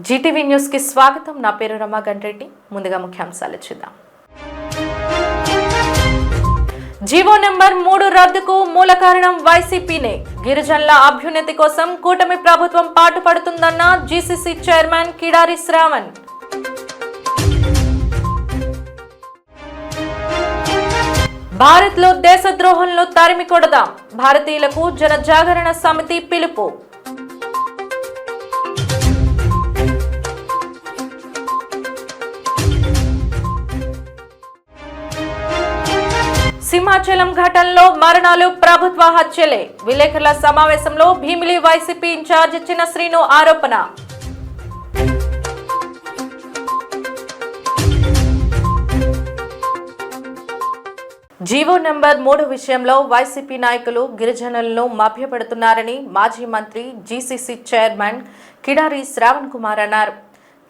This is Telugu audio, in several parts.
జీటీవీ న్యూస్ కి స్వాగతం. నా పేరు రమా గండ్రెడ్డి. ముందుగా ముఖ్యాంశాలు చూద్దాం. జీవో నెంబర్ 3 రద్దుకు మూల కారణం వైసీపీనే. గిరిజనుల అభ్యున్నతి కోసం కూటమి ప్రభుత్వం పాటుపడుతుందన్న జీసీసీ చైర్మన్ కిడారి శ్రావణ్. భారత్ లో దేశద్రోహంలో తరిమి కొడదాం. భారతీయులకు జన జాగరణ సమితి పిలుపు. సింహాచలం ఘటనలో మరణాలు ప్రభుత్వ హత్యలే. విలేకరుల సమావేశంలో భీమిలి వైసీపీ ఇన్ఛార్జ్ చిన్న శ్రీను ఆరోపణ. జీవో నెంబర్ 3 విషయంలో వైసీపీ నాయకులు గిరిజనులను మభ్యపెడుతున్నారని మాజీ మంత్రి జీసీసీ చైర్మన్ కిడారి శ్రావణ్ కుమార్ అన్నారు.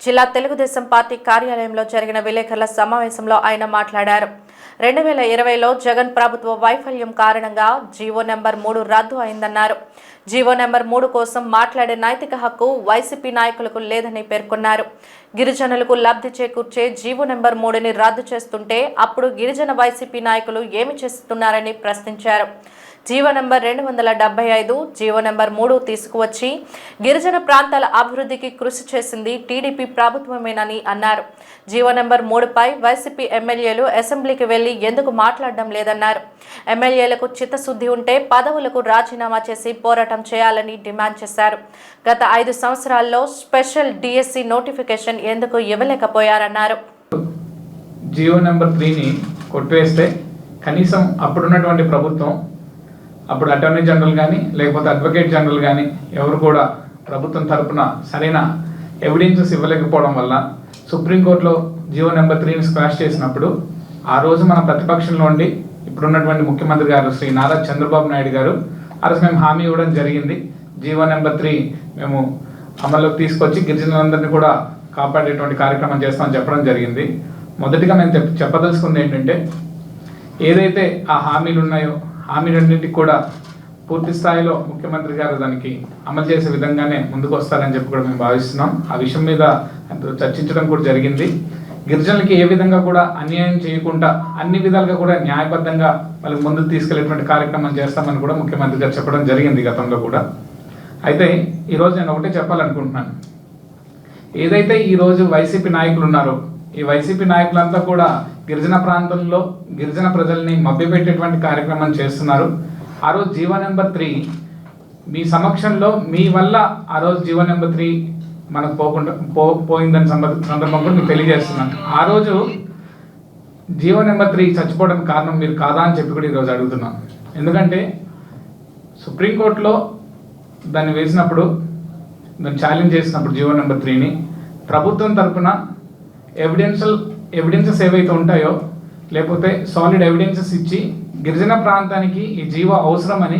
జిల్లా తెలుగుదేశం పార్టీ కార్యాలయంలో జరిగిన విలేకరుల సమావేశంలో ఆయన మాట్లాడారు. 2020లో జగన్ ప్రభుత్వ వైఫల్యం కారణంగా జీవో నెంబర్ 3 రద్దు అయిందన్నారు. జీవో నెంబర్ 3 కోసం మాట్లాడే నైతిక హక్కు వైసీపీ నాయకులకు లేదని పేర్కొన్నారు. గిరిజనులకు లబ్ధి చేకూర్చే జీవో నెంబర్ 3ని రద్దు చేస్తుంటే అప్పుడు గిరిజన వైసీపీ నాయకులు ఏమి చేస్తున్నారని ప్రశ్నించారు. జీవో నెంబర్ 275 జీవో నెంబర్ 3 తీసుకువచ్చి గిరిజన ప్రాంతాల అభివృద్ధికి కృషి చేసింది టీడీపీ ప్రభుత్వమేనని అన్నారు. జీవో నెంబర్ 3పై వైసీపీ ఎమ్మెల్యేలు అసెంబ్లీకి వెళ్లి ఎందుకు మాట్లాడడం లేదన్నారు. ఎమ్మెల్యేలకు చిత్తశుద్ధి ఉంటే పదవులకు రాజీనామా చేసి పోరాటం చేయాలని డిమాండ్ చేశారు. గత 5 సంవత్సరాల్లో స్పెషల్ డిఎస్సి నోటిఫికేషన్ ఎందుకు ఇవ్వలేకపోయారన్నారు. జీవో నెంబర్ 3ని కొట్టివేస్తే కనీసం అప్పుడున్నటువంటి ప్రభుత్వం, అప్పుడు అటార్నీ జనరల్ కానీ లేకపోతే అడ్వకేట్ జనరల్ కానీ ఎవరు కూడా ప్రభుత్వం తరపున సరైన ఎవిడెన్సెస్ ఇవ్వలేకపోవడం వల్ల సుప్రీంకోర్టులో జీవో నెంబర్ 3ని స్క్వాష్ చేసినప్పుడు ఆ రోజు మన ప్రతిపక్షంలో ఉండి ఇప్పుడున్నటువంటి ముఖ్యమంత్రి గారు శ్రీ నారా చంద్రబాబు నాయుడు గారు ఆ రోజు మేము హామీ ఇవ్వడం జరిగింది. జీవో నెంబర్ 3 మేము అమల్లోకి తీసుకొచ్చి గిరిజనులందరినీ కూడా కాపాడేటువంటి కార్యక్రమం చేస్తామని చెప్పడం జరిగింది. మొదటిగా మేము చెప్పదలుచుకుంది ఏంటంటే, ఏదైతే ఆ హామీలు ఉన్నాయో హామీలన్నింటికి కూడా పూర్తి స్థాయిలో ముఖ్యమంత్రి గారు దానికి అమలు చేసే విధంగానే ముందుకు వస్తారని చెప్పి కూడా మేము భావిస్తున్నాం. ఆ విషయం మీద చర్చించడం కూడా జరిగింది. గిరిజనులకి ఏ విధంగా కూడా అన్యాయం చేయకుండా అన్ని విధాలుగా కూడా న్యాయబద్ధంగా వాళ్ళకి ముందుకు తీసుకెళ్లేటువంటి కార్యక్రమం చేస్తామని కూడా ముఖ్యమంత్రి గారు చెప్పడం జరిగింది గతంలో కూడా. అయితే ఈరోజు నేను ఒకటే చెప్పాలనుకుంటున్నాను. ఏదైతే ఈరోజు వైసీపీ నాయకులు ఉన్నారో ఈ వైసీపీ నాయకులంతా కూడా గిరిజన ప్రాంతంలో గిరిజన ప్రజల్ని మభ్యపెట్టేటువంటి కార్యక్రమం చేస్తున్నారు. ఆ రోజు జీవో నెంబర్ 3 మీ సమక్షంలో మీ వల్ల ఆ రోజు జీవో నెంబర్ 3 మనకు పోయిందని సందర్భం కూడా మీకు తెలియజేస్తున్నాను. ఆ రోజు జీవో నెంబర్ 3 చచ్చిపోవడానికి కారణం మీరు కాదా అని చెప్పి కూడా ఈరోజు అడుగుతున్నాను. ఎందుకంటే సుప్రీంకోర్టులో దాన్ని దాన్ని ఛాలెంజ్ చేసినప్పుడు జీవో నెంబర్ 3ని ప్రభుత్వం తరఫున ఎవిడెన్సెస్ ఏవైతే ఉంటాయో లేకపోతే సాలిడ్ ఎవిడెన్సెస్ ఇచ్చి గిరిజన ప్రాంతానికి ఈ జీవో అవసరమని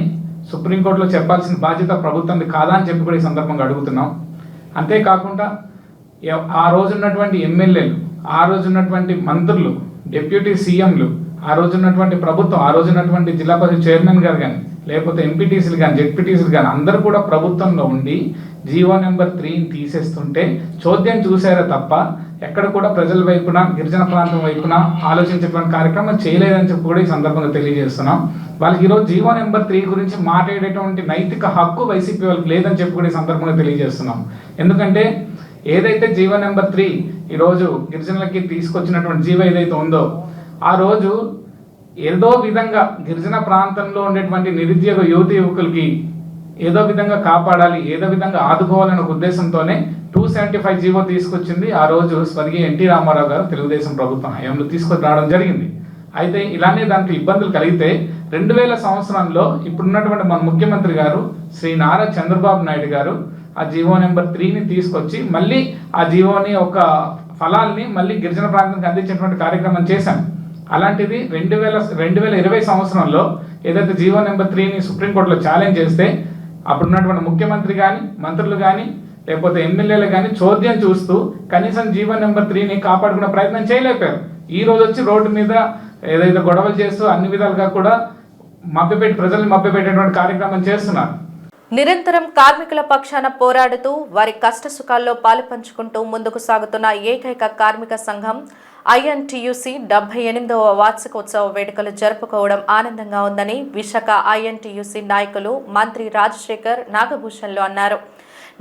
సుప్రీంకోర్టులో చెప్పాల్సిన బాధ్యత ప్రభుత్వంది కాదా అని చెప్పి కూడా ఈ సందర్భంగా అడుగుతున్నాం. అంతేకాకుండా ఆ రోజు ఉన్నటువంటి ఎమ్మెల్యేలు, ఆ రోజు ఉన్నటువంటి మంత్రులు, డిప్యూటీ సీఎంలు, ఆ రోజు ఉన్నటువంటి ప్రభుత్వం, ఆ రోజు ఉన్నటువంటి జిల్లా పరిషత్ చైర్మన్ గారు కానీ లేకపోతే ఎంపీటీసీలు కానీ జెడ్పీటీసీలు కానీ అందరూ కూడా ప్రభుత్వంలో ఉండి జీవో నెంబర్ 3ని తీసేస్తుంటే చోద్యం చూసారా తప్ప ఎక్కడ కూడా ప్రజల వైపున గిరిజన ప్రాంతం వైపున ఆలోచించేటువంటి కార్యక్రమం చేయలేదని చెప్పి కూడా ఈ సందర్భంగా తెలియజేస్తున్నాం. వాళ్ళకి ఈరోజు జీవో నెంబర్ 3 గురించి మాట్లాడేటువంటి నైతిక హక్కు వైసీపీ వాళ్ళకి లేదని చెప్పి కూడా ఈ సందర్భంగా తెలియజేస్తున్నాం. ఎందుకంటే ఏదైతే జీవో నెంబర్ 3 ఈరోజు గిరిజనులకి తీసుకొచ్చినటువంటి జీవో ఏదైతే ఉందో ఆ రోజు ఏదో విధంగా గిరిజన ప్రాంతంలో ఉండేటువంటి నిరుద్యోగ యువకులకి ఏదో విధంగా కాపాడాలి, ఏదో విధంగా ఆదుకోవాలనే ఉద్దేశంతోనే 275 జీవో తీసుకొచ్చింది ఆ రోజు స్వర్గీయ ఎన్టీ రామారావు గారు తెలుగుదేశం ప్రభుత్వం హయాంలో తీసుకొని రావడం జరిగింది. అయితే ఇలానే దాంట్లో ఇబ్బందులు కలిగితే 2000 సంవత్సరంలో ఇప్పుడున్నటువంటి మన ముఖ్యమంత్రి గారు శ్రీ నారా చంద్రబాబు నాయుడు గారు ఆ జీవో నెంబర్ 3ని తీసుకొచ్చి మళ్ళీ ఆ జీవోని ఒక ఫలాల్ని మళ్ళీ గిరిజన ప్రాంతానికి అందించేటువంటి కార్యక్రమం చేశాం. అలాంటిది 2020 సంవత్సరంలో ఏదైతే జీవో నెంబర్ 3ని సుప్రీంకోర్టులో ఛాలెంజ్ చేస్తే అప్పుడున్నటువంటి ముఖ్యమంత్రి కానీ మంత్రులు కానీ లేకపోతే ఎమ్మెల్యేలు కానీ చోద్యం చూస్తూ కనీసం జీవో నెంబర్ 3ని కాపాడుకునే ప్రయత్నం చేయలేకపోయారు. ఈ రోజు వచ్చి రోడ్డు మీద ఏదైతే గొడవలు చేస్తూ అన్ని విధాలుగా కూడా ప్రజల్ని మభ్యపెట్టేటువంటి కార్యక్రమం చేస్తున్నారు. నిరంతరం కార్మికుల పక్షాన పోరాడుతూ వారి కష్టసుఖాల్లో పాలుపంచుకుంటూ ముందుకు సాగుతున్న ఏకైక కార్మిక సంఘం ఐఎన్టీయూసీ 78వ వార్షికోత్సవ వేడుకలు జరుపుకోవడం ఆనందంగా ఉందని విశాఖ ఐఎన్టీయూసీ నాయకులు మంత్రి రాజశేఖర్ నాగభూషణ్లు అన్నారు.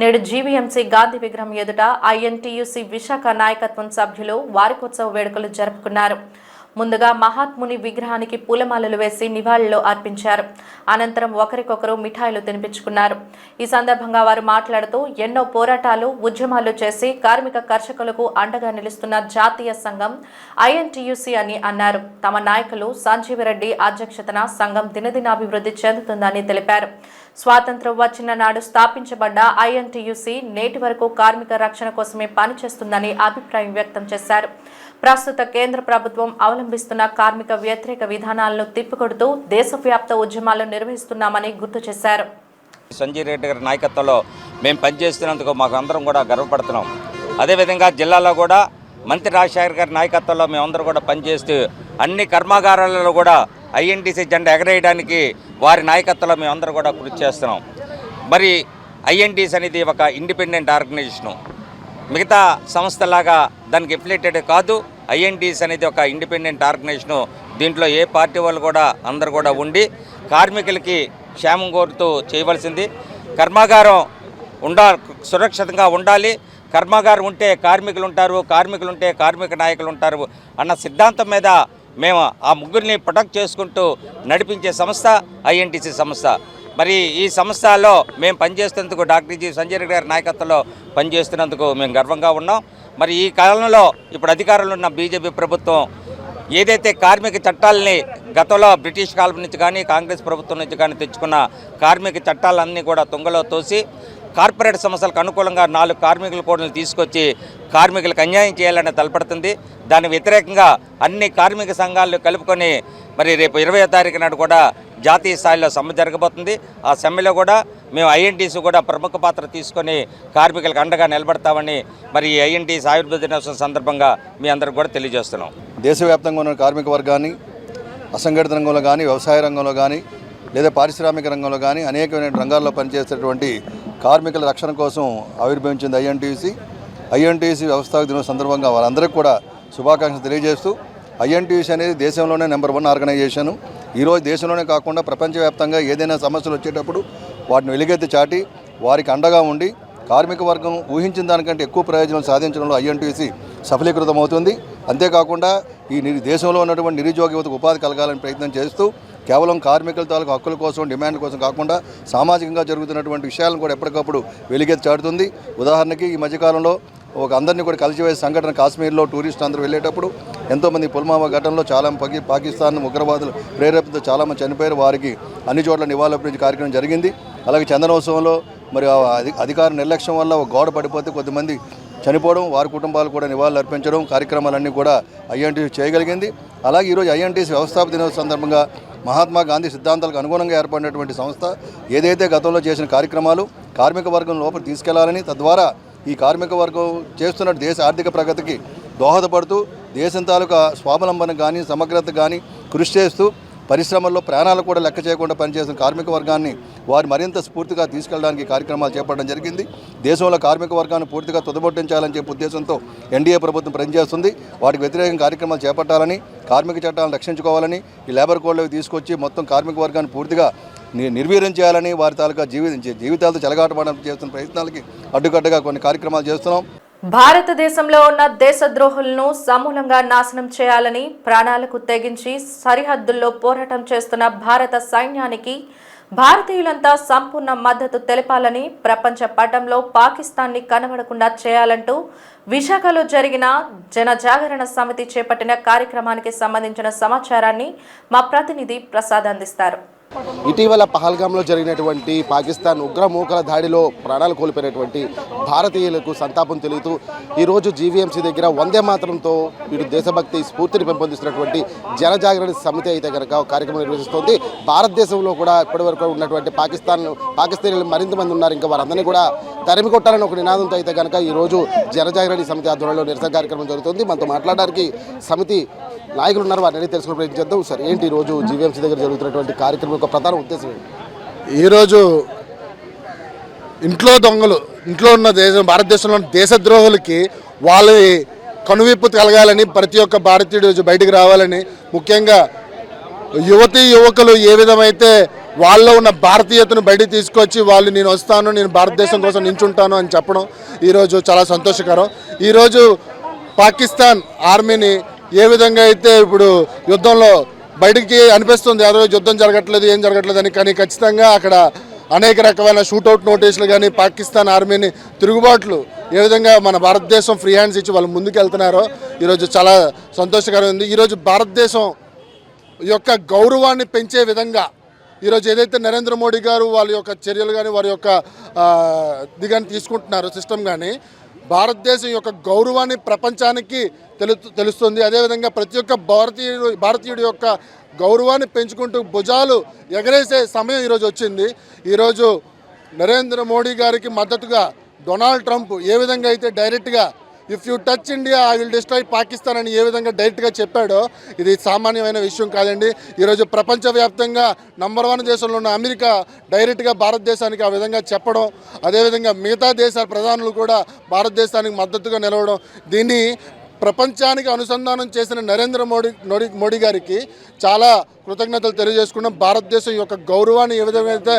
నేడు జీవీఎంసీ గాంధీ విగ్రహం ఎదుట ఐఎన్టీయూసీ విశాఖ నాయకత్వం సభ్యులు వార్షికోత్సవ వేడుకలు జరుపుకున్నారు. ముందుగా మహాత్ముని విగ్రహానికి పూలమాలలు వేసి నివాళులు అర్పించారు. అనంతరం ఒకరికొకరు మిఠాయిలు తినిపించుకున్నారు. ఈ సందర్భంగా వారు మాట్లాడుతూ ఎన్నో పోరాటాలు ఉద్యమాలు చేసి కార్మిక కర్షకులకు అండగా నిలుస్తున్న జాతీయ సంఘం ఐఎన్టీయూసీ అని అన్నారు. తమ నాయకులు సంజీవరెడ్డి అధ్యక్షతన సంఘం దినదినాభివృద్ధి చెందుతుందని తెలిపారు. స్వాతంత్ర్యం వచ్చిన నాడు స్థాపించబడ్డ ఐఎన్టీయూసీ నేటి వరకు కార్మిక రక్షణ కోసమే పనిచేస్తుందని అభిప్రాయం వ్యక్తం చేశారు. ప్రస్తుత కేంద్ర ప్రభుత్వం అవలంబిస్తున్న కార్మిక వ్యతిరేక విధానాలను తిప్పికొడుతూ దేశవ్యాప్త ఉద్యమాలు నిర్వహిస్తున్నామని గుర్తు చేశారు. సంజయ్ రెడ్డి గారి నాయకత్వంలో మేము పనిచేస్తున్నందుకు మాకు అందరం కూడా గర్వపడుతున్నాం. అదేవిధంగా జిల్లాలో కూడా మంత్రి రాజశేఖర్ గారి నాయకత్వంలో మేమందరం కూడా పనిచేస్తూ అన్ని కర్మాగారాలలో కూడా ఐఎన్టీసీ జెండా ఎగరేయడానికి వారి నాయకత్వంలో మేమందరం కూడా కృషి చేస్తున్నాం. మరి ఐఎన్టీసీ అనేది ఒక ఇండిపెండెంట్ ఆర్గనైజేషను, మిగతా సంస్థలాగా దానికి ఎఫిలియేటెడ్ కాదు. ఐఎన్టీసీ అనేది ఒక ఇండిపెండెంట్ ఆర్గనైజేషను. దీంట్లో ఏ పార్టీ వాళ్ళు కూడా అందరు కూడా ఉండి కార్మికులకి క్షేమం కోరుతూ చేయవలసింది. కర్మాగారం సురక్షితంగా ఉండాలి. కర్మాగారం ఉంటే కార్మికులు ఉంటారు, కార్మికులు ఉంటే కార్మిక నాయకులు ఉంటారు అన్న సిద్ధాంతం మీద మేము ఆ ముగ్గురిని ప్రొటెక్ట్ చేసుకుంటూ నడిపించే సంస్థ ఐఎన్టీసీ సంస్థ. మరి ఈ సంస్థలో మేము పనిచేస్తున్నందుకు డాక్టర్ జి సంజయ్ రెడ్డి గారి నాయకత్వంలో పనిచేస్తున్నందుకు మేము గర్వంగా ఉన్నాం. మరి ఈ కాలంలో ఇప్పుడు అధికారంలో ఉన్న బీజేపీ ప్రభుత్వం ఏదైతే కార్మిక చట్టాలని గతంలో బ్రిటిష్ కాలం నుంచి కానీ కాంగ్రెస్ ప్రభుత్వం నుంచి కానీ తెచ్చుకున్న కార్మిక చట్టాలన్నీ కూడా తుంగలో తోసి కార్పొరేట్ సంస్థలకు అనుకూలంగా 4 కార్మికుల కోడ్లను తీసుకొచ్చి కార్మికులకు అన్యాయం చేయాలని తలపడుతుంది. దాని వ్యతిరేకంగా అన్ని కార్మిక సంఘాలు కలుపుకొని మరి రేపు 20వ తారీఖు నాడు కూడా జాతీయ స్థాయిలో సమ్మె జరగబోతుంది. ఆ సమ్మెలో కూడా మేము ఐఎన్టీసీ కూడా ప్రముఖ పాత్ర తీసుకొని కార్మికులకు అండగా నిలబడతామని మరి ఈ ఐఎన్టీసీ ఆవిర్భావ దినోత్సవం సందర్భంగా మీ అందరికి కూడా తెలియజేస్తున్నాం. దేశవ్యాప్తంగా ఉన్న కార్మిక వర్గాన్ని అసంఘటిత రంగంలో కానీ, వ్యవసాయ రంగంలో కానీ, లేదా పారిశ్రామిక రంగంలో కానీ అనేకమైన రంగాల్లో పనిచేసేటువంటి కార్మికుల రక్షణ కోసం ఆవిర్భవించింది ఐఎన్టీయూసీ. ఐఎన్టీయూసీ వ్యవస్థాపక దినోత్సవం సందర్భంగా వారందరికీ కూడా శుభాకాంక్షలు తెలియజేస్తూ, ఐఎన్టీయూసీ అనేది దేశంలోనే నెంబర్ 1 ఆర్గనైజేషను. ఈరోజు దేశంలోనే కాకుండా ప్రపంచవ్యాప్తంగా ఏదైనా సమస్యలు వచ్చేటప్పుడు వాటిని వెలుగెత్తి చాటి వారికి అండగా ఉండి కార్మిక వర్గం ఊహించిన దానికంటే ఎక్కువ ప్రయోజనం సాధించడంలో ఐఎన్టీయూసీ సఫలీకృతమవుతుంది. అంతేకాకుండా ఈ దేశంలో ఉన్నటువంటి నిరుద్యోగ యువతకు ఉపాధి కలగాలని ప్రయత్నం చేస్తూ కేవలం కార్మికుల తాలూకు హక్కుల కోసం, డిమాండ్ కోసం కాకుండా సామాజికంగా జరుగుతున్నటువంటి విషయాలను కూడా ఎప్పటికప్పుడు వెలుగెత్తి చాటుతుంది. ఉదాహరణకి ఈ మధ్యకాలంలో అందరినీ కూడా కలిసివేసే సంఘటన కాశ్మీర్లో టూరిస్టులు అందరూ వెళ్ళేటప్పుడు ఎంతోమంది పుల్వామా ఘటనలో చాలా పాకిస్తాన్ ఉగ్రవాదులు ప్రేరేపితో చాలామంది చనిపోయారు. వారికి అన్ని చోట్ల నివాళులర్పించే కార్యక్రమం జరిగింది. అలాగే చందనోత్సవంలో మరి అధికార నిర్లక్ష్యం వల్ల ఒక గోడ పడిపోతే కొద్దిమంది చనిపోవడం, వారి కుటుంబాలు కూడా నివాళులు అర్పించడం కార్యక్రమాలన్నీ కూడా ఐఎన్టీసీ చేయగలిగింది. అలాగే ఈరోజు ఐఎన్టీసీ వ్యవస్థాపక దినోత్సవం సందర్భంగా మహాత్మా గాంధీ సిద్ధాంతాలకు అనుగుణంగా ఏర్పడినటువంటి సంస్థ ఏదైతే గతంలో చేసిన కార్యక్రమాలు కార్మిక వర్గం లోపల తీసుకెళ్లాలని, తద్వారా ఈ కార్మిక వర్గం చేస్తున్న దేశ ఆర్థిక ప్రగతికి దోహదపడుతూ దేశం తాలూకా స్వావలంబన కానీ, సమగ్రత కానీ కృషి చేస్తూ పరిశ్రమల్లో ప్రాణాలు కూడా లెక్క చేయకుండా పనిచేసిన కార్మిక వర్గాన్ని వారు మరింత స్ఫూర్తిగా తీసుకెళ్ళడానికి కార్యక్రమాలు చేపట్టడం జరిగింది. దేశంలో కార్మిక వర్గాన్ని పూర్తిగా తుదబొట్టించాలని చెప్పే ఉద్దేశంతో ఎన్డీఏ ప్రభుత్వం పనిచేస్తుంది. వాటికి వ్యతిరేకంగా కార్యక్రమాలు చేపట్టాలని, కార్మిక చట్టాలను రక్షించుకోవాలని, ఈ లేబర్ కోడ్లోకి తీసుకొచ్చి మొత్తం కార్మిక వర్గాన్ని పూర్తిగా నిర్వీర్యం చేయాలని, వారి తాలూకా జీవితాలతో చెలగాటపడడం చేస్తున్న ప్రయత్నాలకి అడ్డుకట్టగా కొన్ని కార్యక్రమాలు చేస్తున్నాం. భారతదేశంలో ఉన్న దేశద్రోహులను సమూలంగా నాశనం చేయాలని ప్రాణాలకు తెగించి సరిహద్దుల్లో పోరాటం చేస్తున్న భారత సైన్యానికి భారతీయులంతా సంపూర్ణ మద్దతు తెలపాలని, ప్రపంచ పటంలో పాకిస్తాన్ని కనబడకుండా చేయాలంటూ విశాఖలో జరిగిన జనజాగరణ సమితి చేపట్టిన కార్యక్రమానికి సంబంధించిన సమాచారాన్ని మా ప్రతినిధి ప్రసాద్ అందిస్తారు. ఇటీవల పహల్గామ్లో జరిగినటువంటి పాకిస్తాన్ ఉగ్రమూకల దాడిలో ప్రాణాలు కోల్పోయినటువంటి భారతీయులకు సంతాపం తెలుపుతూ ఈరోజు జీవీఎంసీ దగ్గర వందే మాతరంతో వీరు దేశభక్తి స్ఫూర్తిని పెంపొందిస్తున్నటువంటి జనజాగరణ సమితి అయితే కనుక కార్యక్రమం నిర్వహిస్తోంది. భారతదేశంలో కూడా ఇప్పటివరకు ఉన్నటువంటి పాకిస్తానీలు మరింత మంది ఉన్నారు. ఇంకా వారందరినీ కూడా తరిమి కొట్టాలని ఒక నినాదంతో అయితే కనుక ఈరోజు జనజాగరణ సమితి ఆధ్వర్యంలో నిరసన కార్యక్రమం జరుగుతుంది. మనతో మాట్లాడడానికి సమితి నాయకులు ఉన్నారు, వారిని తెలుసుకుని ప్రయత్నించేద్దాం. సార్, ఏంటి ఈరోజు జీవీఎంసీ దగ్గర జరుగుతున్నటువంటి కార్యక్రమం యొక్క ప్రధాన ఉద్దేశం ఏంటి? ఈరోజు ఇంట్లో దొంగలు, ఇంట్లో ఉన్న భారతదేశంలో ఉన్న దేశద్రోహులకి వాళ్ళ కనువిప్పు కలగాలని ప్రతి ఒక్క భారతీయుడు రోజు బయటికి రావాలని, ముఖ్యంగా యువతీ యువకులు ఏ విధమైతే వాళ్ళలో ఉన్న భారతీయతను బయటికి తీసుకొచ్చి వాళ్ళు నేను వస్తాను, నేను భారతదేశం కోసం నించుంటాను అని చెప్పడం ఈరోజు చాలా సంతోషకరం. ఈరోజు పాకిస్తాన్ ఆర్మీని ఏ విధంగా అయితే ఇప్పుడు యుద్ధంలో బయటికి అనిపిస్తుంది, ఆ రోజు యుద్ధం జరగట్లేదు ఏం జరగట్లేదు అని, కానీ ఖచ్చితంగా అక్కడ అనేక రకమైన షూటౌట్ నోటీసులు కానీ పాకిస్తాన్ ఆర్మీని తిరుగుబాట్లు ఏ విధంగా మన భారతదేశం ఫ్రీ హ్యాండ్స్ ఇచ్చి వాళ్ళు ముందుకు వెళ్తున్నారో ఈరోజు చాలా సంతోషకరంగా ఉంది. ఈరోజు భారతదేశం యొక్క గౌరవాన్ని పెంచే విధంగా ఈరోజు ఏదైతే నరేంద్ర మోడీ గారు వాళ్ళ యొక్క చర్యలు కానీ వారి యొక్క ఇది కానీ తీసుకుంటున్నారు సిస్టమ్ కానీ భారతదేశం యొక్క గౌరవాన్ని ప్రపంచానికి తెలుస్తుంది. అదేవిధంగా ప్రతి ఒక్క భారతీయుడి యొక్క గౌరవాన్ని పెంచుకుంటూ భుజాలు ఎగరేసే సమయం ఈరోజు వచ్చింది. ఈరోజు నరేంద్ర మోడీ గారికి మద్దతుగా డొనాల్డ్ ట్రంప్ ఏ విధంగా అయితే డైరెక్ట్గా if you touch India I will destroy Pakistan అని ఏ విధంగా డైరెక్ట్గా చెప్పాడో ఇది సామాన్యమైన విషయం కాదండి. ఈరోజు ప్రపంచవ్యాప్తంగా నంబర్ 1 దేశంలో ఉన్న అమెరికా డైరెక్ట్గా భారతదేశానికి ఆ విధంగా చెప్పడం, అదేవిధంగా మిగతా దేశాల ప్రధానులు కూడా భారతదేశానికి మద్దతుగా నిలవడం, దీన్ని ప్రపంచానికి అనుసంధానం చేసిన నరేంద్ర మోడీ గారికి చాలా కృతజ్ఞతలు తెలియజేసుకున్నాం. భారతదేశం యొక్క గౌరవాన్ని ఏ విధంగా అయితే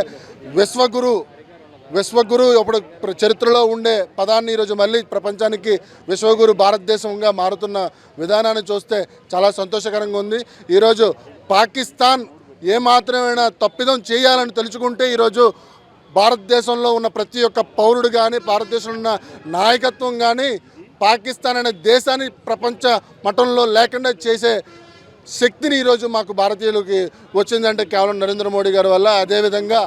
విశ్వగురు ఇప్పుడు చరిత్రలో ఉండే పదాన్ని ఈరోజు మళ్ళీ ప్రపంచానికి విశ్వగురు భారతదేశంగా మారుతున్న విధానాన్ని చూస్తే చాలా సంతోషకరంగా ఉంది. ఈరోజు పాకిస్తాన్ ఏమాత్రమైనా తప్పిదం చేయాలని తెలుసుకుంటే ఈరోజు భారతదేశంలో ఉన్న ప్రతి ఒక్క పౌరుడు కానీ భారతదేశంలో ఉన్న నాయకత్వం కానీ పాకిస్తాన్ అనే దేశాన్ని ప్రపంచ మట్టంలో లేకుండా చేసే శక్తిని ఈరోజు మాకు భారతీయులకి వచ్చిందంటే కేవలం నరేంద్ర మోడీ గారి వల్ల, అదేవిధంగా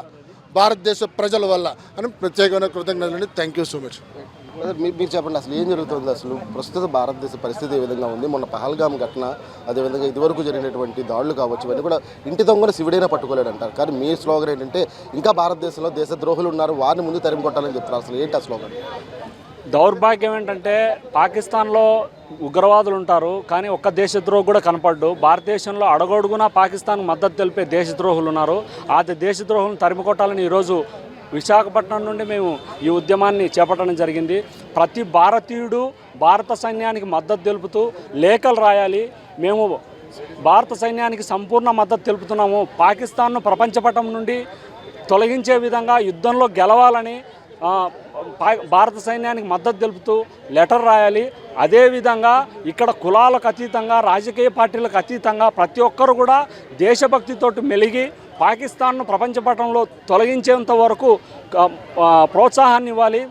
భారతదేశ ప్రజల వల్ల అని ప్రత్యేకమైన కృతజ్ఞతలు. Thank you so much. మీరు చెప్పండి, అసలు ఏం జరుగుతుంది, అసలు ప్రస్తుత భారతదేశ పరిస్థితి ఏ విధంగా ఉంది? మొన్న పహల్గామ్ ఘటన, అదేవిధంగా ఇదివరకు జరిగినటువంటి దాడులు కావచ్చు, ఇవన్నీ కూడా ఇంటి దొంగను శివుడైనా పట్టుకోలేడు అంటారు. కానీ మీ స్లోగన్ ఏంటంటే ఇంకా భారతదేశంలో దేశద్రోహులు ఉన్నారు, వారిని ముందు తరిమి కొట్టాలని చెప్తున్నారు. అసలు ఏంటి ఆ స్లోగన్? దౌర్భాగ్యం ఏంటంటే పాకిస్తాన్లో ఉగ్రవాదులు ఉంటారు, కానీ ఒక్క దేశద్రోహి కూడా కనపడ్డు. భారతదేశంలో అడగొడుగునా పాకిస్తాన్ మద్దతు తెలిపే దేశద్రోహులు ఉన్నారు. ఆ దేశద్రోహులను తరిమికొట్టాలని ఈరోజు విశాఖపట్నం నుండి మేము ఈ ఉద్యమాన్ని చేపట్టడం జరిగింది. ప్రతి భారతీయుడు భారత సైన్యానికి మద్దతు తెలుపుతూ లేఖలు రాయాలి. మేము భారత సైన్యానికి సంపూర్ణ మద్దతు తెలుపుతున్నాము. పాకిస్తాన్ను ప్రపంచపటం నుండి తొలగించే విధంగా యుద్ధంలో గెలవాలని భారత సైన్యానికి మద్దతు తెలుపుతూ లెటర్ రాయాలి. అదేవిధంగా ఇక్కడ కులాలకు అతీతంగా, రాజకీయ పార్టీలకు అతీతంగా ప్రతి ఒక్కరు కూడా దేశభక్తితోటి మెలిగి పాకిస్తాన్ను ప్రపంచపటంలో తొలగించేంత వరకు ప్రోత్సాహాన్ని ఇవ్వాలి.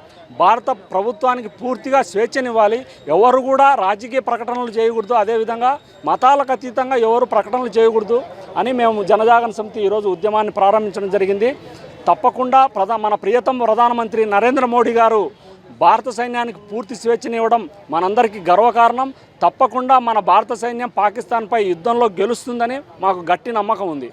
భారత ప్రభుత్వానికి పూర్తిగా స్వేచ్ఛనివ్వాలి. ఎవరు కూడా రాజకీయ ప్రకటనలు చేయకూడదు, అదేవిధంగా మతాలకు అతీతంగా ఎవరు ప్రకటనలు చేయకూడదు అని మేము జనజాగరణ సమితి ఈరోజు ఉద్యమాన్ని ప్రారంభించడం జరిగింది. తప్పకుండా మన ప్రియతమ ప్రధానమంత్రి నరేంద్ర మోడీ గారు భారత సైన్యానికి పూర్తి స్వేచ్ఛనివ్వడం మనందరికీ గర్వకారణం. తప్పకుండా మన భారత సైన్యం పాకిస్తాన్పై యుద్ధంలో గెలుస్తుందని మాకు గట్టి నమ్మకం ఉంది.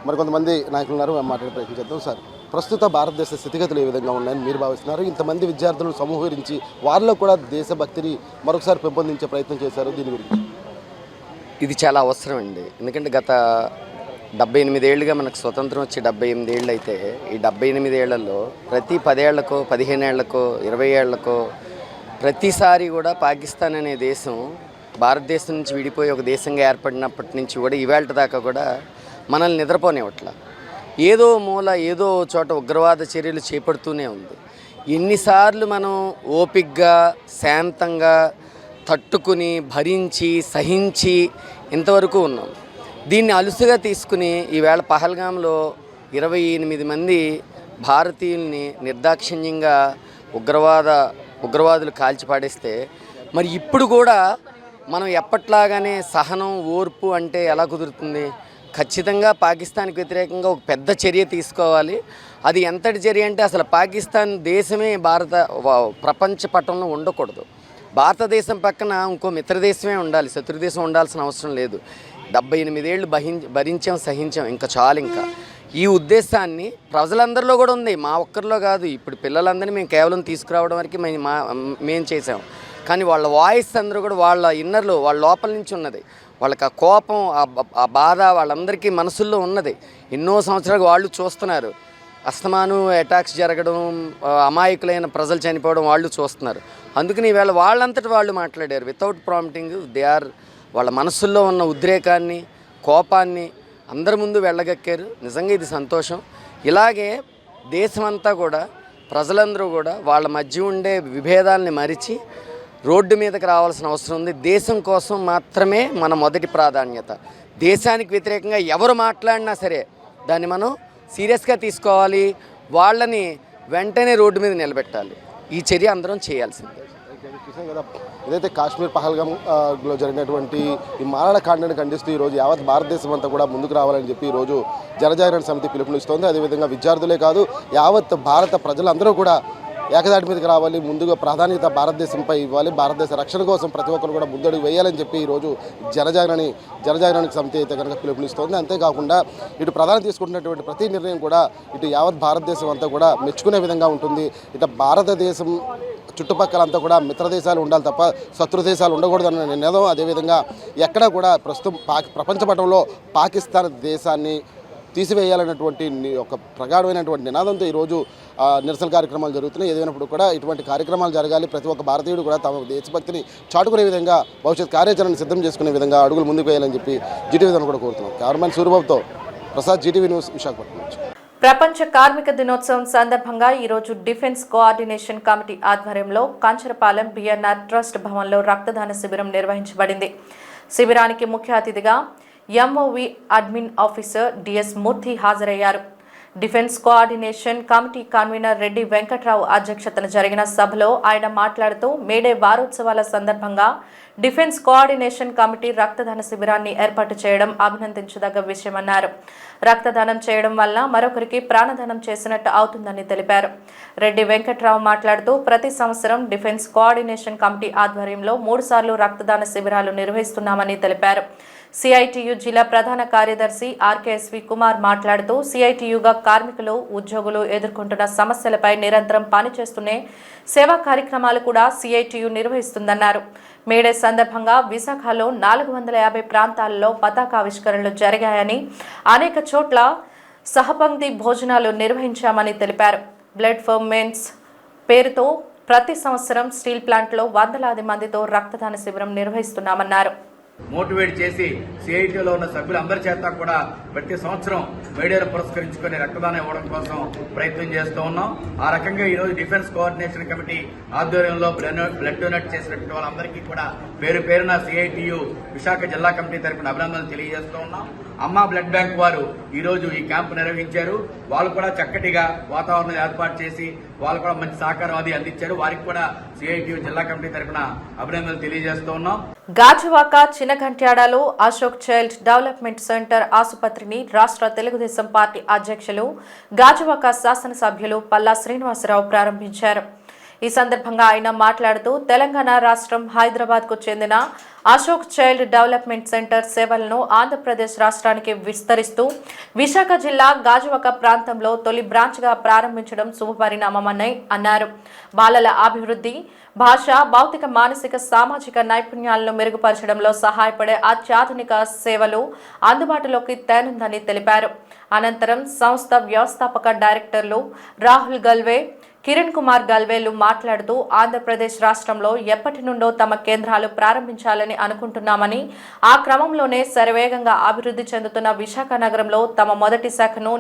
మరికొంతమంది నాయకులు ఉన్నారు, మాట్లాడే ప్రయత్నం చేద్దాం. సార్, ప్రస్తుత భారతదేశ స్థితిగతులు ఏ విధంగా ఉన్నాయని మీరు భావిస్తున్నారు? ఇంతమంది విద్యార్థులను సమూహరించి వారిలో కూడా దేశభక్తిని మరొకసారి పెంపొందించే ప్రయత్నం చేశారు, దీని గురించి? ఇది చాలా అవసరం అండి. ఎందుకంటే గత 78 ఏళ్ళుగా మనకు స్వతంత్రం వచ్చి 78 ఏళ్ళు అయితే ఈ 78 ఏళ్లలో ప్రతి 10 ఏళ్లకో 15 ఏళ్లకో 20 ఏళ్లకో ప్రతిసారి కూడా పాకిస్తాన్ అనే దేశం భారతదేశం నుంచి విడిపోయి ఒక దేశంగా ఏర్పడినప్పటి నుంచి కూడా ఇవాళ దాకా కూడా మనల్ని నిద్రపోనివ్వట్ల. ఏదో మూల ఏదో చోట ఉగ్రవాద చర్యలు చేపడుతూనే ఉంది. ఎన్నిసార్లు మనం ఓపికగా శాంతంగా తట్టుకుని భరించి సహించి ఇంతవరకు ఉన్నాం. దీన్ని అలుసుగా తీసుకుని ఈవేళ పహల్గామ్లో 28 మంది భారతీయుల్ని నిర్దాక్షిణ్యంగా ఉగ్రవాదులు కాల్చిపాడేస్తే మరి ఇప్పుడు కూడా మనం ఎప్పట్లాగానే సహనం ఓర్పు అంటే ఎలా కుదురుతుంది? ఖచ్చితంగా పాకిస్తాన్కి వ్యతిరేకంగా ఒక పెద్ద చర్య తీసుకోవాలి. అది ఎంతటి చర్య అంటే అసలు పాకిస్తాన్ దేశమే ప్రపంచ పటంలో ఉండకూడదు. భారతదేశం పక్కన ఇంకో మిత్రదేశమే ఉండాలి, శత్రుదేశం ఉండాల్సిన అవసరం లేదు. 78 ఏళ్ళు భరించాం సహించాం, ఇంకా చాలు. ఇంకా ఈ ఉద్దేశాన్ని ప్రజలందరిలో కూడా ఉంది, మా ఒక్కరిలో కాదు. ఇప్పుడు పిల్లలందరినీ మేము కేవలం తీసుకురావడం వరకు మేము చేసాం. కానీ వాళ్ళ వాయిస్ అందరూ కూడా వాళ్ళ ఇన్నర్లో వాళ్ళ లోపల నుంచి ఉన్నది. వాళ్ళకి ఆ కోపం ఆ బాధ వాళ్ళందరికీ మనసుల్లో ఉన్నది. ఎన్నో సంవత్సరాలు వాళ్ళు చూస్తున్నారు. అస్తమాను అటాక్స్ జరగడం, అమాయకులైన ప్రజలు చనిపోవడం వాళ్ళు చూస్తున్నారు. అందుకని ఈవేళ వాళ్ళంతటి వాళ్ళు మాట్లాడారు వితౌట్ ప్రాంప్టింగ్. వాళ్ళ మనసుల్లో ఉన్న ఉద్రేకాన్ని, కోపాన్ని అందరి ముందు వెళ్ళగక్కారు. నిజంగా ఇది సంతోషం. ఇలాగే దేశమంతా కూడా ప్రజలందరూ కూడా వాళ్ళ మధ్య ఉండే విభేదాలని మరిచి రోడ్డు మీదకి రావాల్సిన అవసరం ఉంది. దేశం కోసం మాత్రమే మన మొదటి ప్రాధాన్యత. దేశానికి వ్యతిరేకంగా ఎవరు మాట్లాడినా సరే దాన్ని మనం సీరియస్గా తీసుకోవాలి. వాళ్ళని వెంటనే రోడ్డు మీద నిలబెట్టాలి. ఈ చర్య అందరం చేయాల్సిందే. చూసాం కదా, ఏదైతే కాశ్మీర్ పహల్గామ్లో జరిగినటువంటి ఈ మారణకాండను ఖండిస్తూ ఈరోజు యావత్ భారతదేశం అంతా కూడా ముందుకు రావాలని చెప్పి ఈరోజు జనజాగరణ సమితి పిలుపునిస్తోంది. అదేవిధంగా విద్యార్థులే కాదు, యావత్ భారత ప్రజలందరూ కూడా ఏకదాటి మీదకి రావాలి. ముందుగా ప్రాధాన్యత భారతదేశంపై ఇవ్వాలి. భారతదేశ రక్షణ కోసం ప్రతి ఒక్కరు కూడా ముందడుగు వేయాలని చెప్పి ఈరోజు జనజాగరణకి సమితి అయితే కనుక పిలుపునిస్తోంది. అంతేకాకుండా ఇటు ప్రధాని తీసుకుంటున్నటువంటి ప్రతి నిర్ణయం కూడా ఇటు యావత్ భారతదేశం అంతా కూడా మెచ్చుకునే విధంగా ఉంటుంది. ఇటు భారతదేశం చుట్టుపక్కలంతా కూడా మిత్ర దేశాలు ఉండాలి తప్ప శత్రు దేశాలు ఉండకూడదన్న నినాదం. అదేవిధంగా ఎక్కడా కూడా ప్రస్తుతం ప్రపంచ పటంలో పాకిస్తాన్ దేశాన్ని తీసివేయాలన్నటువంటి ఒక ప్రగాఢమైనటువంటి నినాదంతో ఈరోజు నిరసన కార్యక్రమాలు జరుగుతున్నాయి. ఏదైనప్పుడు కూడా ఇటువంటి కార్యక్రమాలు జరగాలి. ప్రతి ఒక్క భారతీయుడు కూడా తమ దేశభక్తిని చాటుకునే విధంగా భవిష్యత్ కార్యాచరణ సిద్ధం చేసుకునే విధంగా అడుగులు ముందుకు వేయాలని చెప్పి జీటీవీ కూడా కోరుతున్నాం. కెమెరామెన్ సూర్యబాబుతో ప్రసాద్, జీటీవీ న్యూస్, విశాఖపట్నం నుంచి. ప్రపంచ కార్మిక దినోత్సవం సందర్భంగా ఈరోజు డిఫెన్స్ కోఆర్డినేషన్ కమిటీ ఆధ్వర్యంలో కాంచరపాలెం బిఎన్ఆర్ ట్రస్ట్ భవన్లో రక్తదాన శిబిరం నిర్వహించబడింది. శిబిరానికి ముఖ్య అతిథిగా ఎంఓవి అడ్మిన్ ఆఫీసర్ డిఎస్ మూర్తి హాజరయ్యారు. Defence coordination committee convener Reddy Venkatrao అధ్యక్షతన జరిగిన సభలో ఆయన మాట్లాడుతూ మేడే వారోత్సవాల సందర్భంగా డిఫెన్స్ కోఆర్డినేషన్ కమిటీ రక్తదాన శిబిరాన్ని ఏర్పాటు చేయడం అభినందించదగ్గ విషయమన్నారు. రక్తదానం చేయడం వల్ల మరొకరికి ప్రాణదానం చేసినట్టు అవుతుందని తెలిపారు. రెడ్డి వెంకట్రావు మాట్లాడుతూ ప్రతి సంవత్సరం డిఫెన్స్ కోఆర్డినేషన్ కమిటీ ఆధ్వర్యంలో 3 సార్లు రక్తదాన శిబిరాలు నిర్వహిస్తున్నామని తెలిపారు. సిఐటియు జిల్లా ప్రధాన కార్యదర్శి ఆర్కేఎస్వి కుమార్ మాట్లాడుతూ సిఐటియుగా కార్మికులు, ఉద్యోగులు ఎదుర్కొంటున్న సమస్యలపై నిరంతరం పనిచేస్తూనే సేవా కార్యక్రమాలు కూడా సిఐటియు నిర్వహిస్తుందన్నారు. మేడే సందర్భంగా విశాఖలో 450 ప్రాంతాల్లో పతాకావిష్కరణలు జరిగాయని, అనేక చోట్ల సహపంక్తి భోజనాలు నిర్వహించామని తెలిపారు. బ్లడ్ ఫర్ మెన్స్ పేరుతో ప్రతి సంవత్సరం స్టీల్ ప్లాంట్లో వందలాది మందితో రక్తదాన శిబిరం నిర్వహిస్తున్నామన్నారు. మోటివేట్ చేసి సిఐటిలో ఉన్న సభ్యులందరి చేత కూడా ప్రతి సంవత్సరం మేడేను పురస్కరించుకుని రక్తదానం ఇవ్వడం కోసం ప్రయత్నం చేస్తూ ఉన్నాం. ఆ రకంగా ఈరోజు డిఫెన్స్ కోఆర్డినేషన్ కమిటీ ఆధ్వర్యంలో బ్లడ్ డొనేట్ చేసినటువంటి వాళ్ళందరికీ కూడా పేరు పేరున సిఐటియు విశాఖ జిల్లా కమిటీ తరపున అభినందనలు తెలియజేస్తూ ఉన్నాం. అమ్మా బ్లడ్ బ్యాంక్ వారు ఈరోజు ఈ క్యాంపు నిర్వహించారు. వాళ్ళు కూడా చక్కటిగా వాతావరణం ఏర్పాటు చేసి వాళ్ళు కూడా మంచి సహకారం అది అందించారు. వారికి కూడా సిఐటియు జిల్లా కమిటీ తరపున అభినందనలు తెలియజేస్తూ ఉన్నాం. గాజువాక చినగంట్యాడలో అశోక్ చైల్డ్ డెవలప్మెంట్ సెంటర్ ఆసుపత్రిని రాష్ట్ర తెలుగుదేశం పార్టీ అధ్యక్షులు, గాజువాక శాసనసభ్యులు పల్లా శ్రీనివాసరావు ప్రారంభించారు. ఈ సందర్భంగా ఆయన మాట్లాడుతూ తెలంగాణ రాష్ట్రం హైదరాబాద్కు చెందిన అశోక్ చైల్డ్ డెవలప్మెంట్ సెంటర్ సేవలను ఆంధ్రప్రదేశ్ రాష్ట్రానికి విస్తరిస్తూ విశాఖ జిల్లా గాజువాక ప్రాంతంలో తొలి బ్రాంచ్గా ప్రారంభించడం శుభపరిణామమని అన్నారు. బాలల అభివృద్ధి, భాష, భౌతిక, మానసిక, సామాజిక నైపుణ్యాలను మెరుగుపరచడంలో సహాయపడే అత్యాధునిక సేవలు అందుబాటులోకి తేనుందని తెలిపారు. అనంతరం సంస్థ వ్యవస్థాపక డైరెక్టర్లు రాహుల్ గల్వే, కిరణ్ కుమార్ గల్వేలు మాట్లాడుతూ ఆంధ్రప్రదేశ్ రాష్ట్రంలో ఎప్పటి నుండో తమ కేంద్రాలు ప్రారంభించాలని అనుకుంటున్నామని, ఆ క్రమంలోనే శరవేగంగా అభివృద్ధి చెందుతున్న విశాఖ నగరంలో తమ మొదటి శాఖను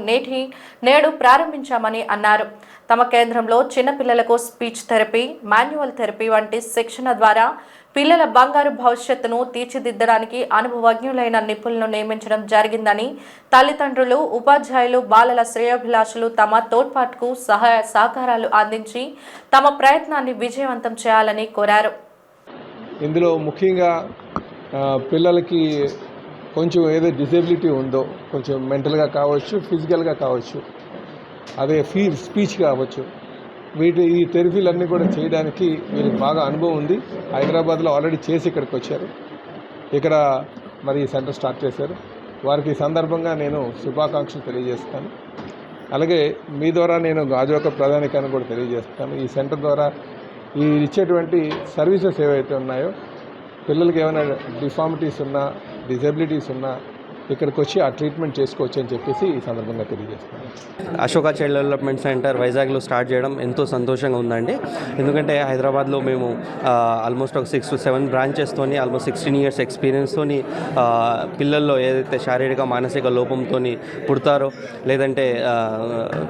నేడు ప్రారంభించామని అన్నారు. తమ కేంద్రంలో చిన్నపిల్లలకు స్పీచ్ థెరపీ, మాన్యువల్ థెరపీ వంటి శిక్షణ ద్వారా పిల్లల బంగారు భవిష్యత్తును తీర్చిదిద్దడానికి అనుభవజ్ఞులైన నిపుణులను నియమించడం జరిగిందని, తల్లిదండ్రులు, ఉపాధ్యాయులు, బాలల శ్రేయోభిలాషులు తమ తోడ్పాటుకు సహాయ సహకారాలు అందించి తమ ప్రయత్నాన్ని విజయవంతం చేయాలని కోరారు. ఇందులో ముఖ్యంగా పిల్లలకి కొంచెం ఏదో డిసేబిలిటీ ఉందో, కొంచెం మెంటల్గా కావచ్చు, ఫిజికల్గా కావచ్చు, అదే స్పీచ్ కావచ్చు, ఈ థెరపీలన్నీ కూడా చేయడానికి వీళ్ళకి బాగా అనుభవం ఉంది. హైదరాబాద్లో ఆల్రెడీ చేసి ఇక్కడికి వచ్చారు. ఇక్కడ మరి ఈ సెంటర్ స్టార్ట్ చేశారు. వారికి ఈ సందర్భంగా నేను శుభాకాంక్షలు తెలియజేస్తాను. అలాగే మీ ద్వారా నేను గాజువాక ప్రధానికాన్ని కూడా తెలియజేస్తాను. ఈ సెంటర్ ద్వారా ఈ ఇచ్చేటువంటి సర్వీసెస్ ఏవైతే ఉన్నాయో, పిల్లలకి ఏమైనా డిఫార్మిటీస్ ఉన్నా, డిజబిలిటీస్ ఉన్నా, ఇక్కడికి వచ్చి ఆ ట్రీట్మెంట్ చేసుకోవచ్చు అని చెప్పేసి ఈ సందర్భంగా తెలియజేస్తున్నాను. అశోక చైల్డ్ డెవలప్మెంట్ సెంటర్ వైజాగ్లో స్టార్ట్ చేయడం ఎంతో సంతోషంగా ఉందండి. ఎందుకంటే హైదరాబాద్లో మేము ఆల్మోస్ట్ ఒక 6 to 7 బ్రాంచెస్తోని ఆల్మోస్ట్ 16 years ఎక్స్పీరియన్స్తోని పిల్లల్లో ఏదైతే శారీరక మానసిక లోపంతో పుడతారో లేదంటే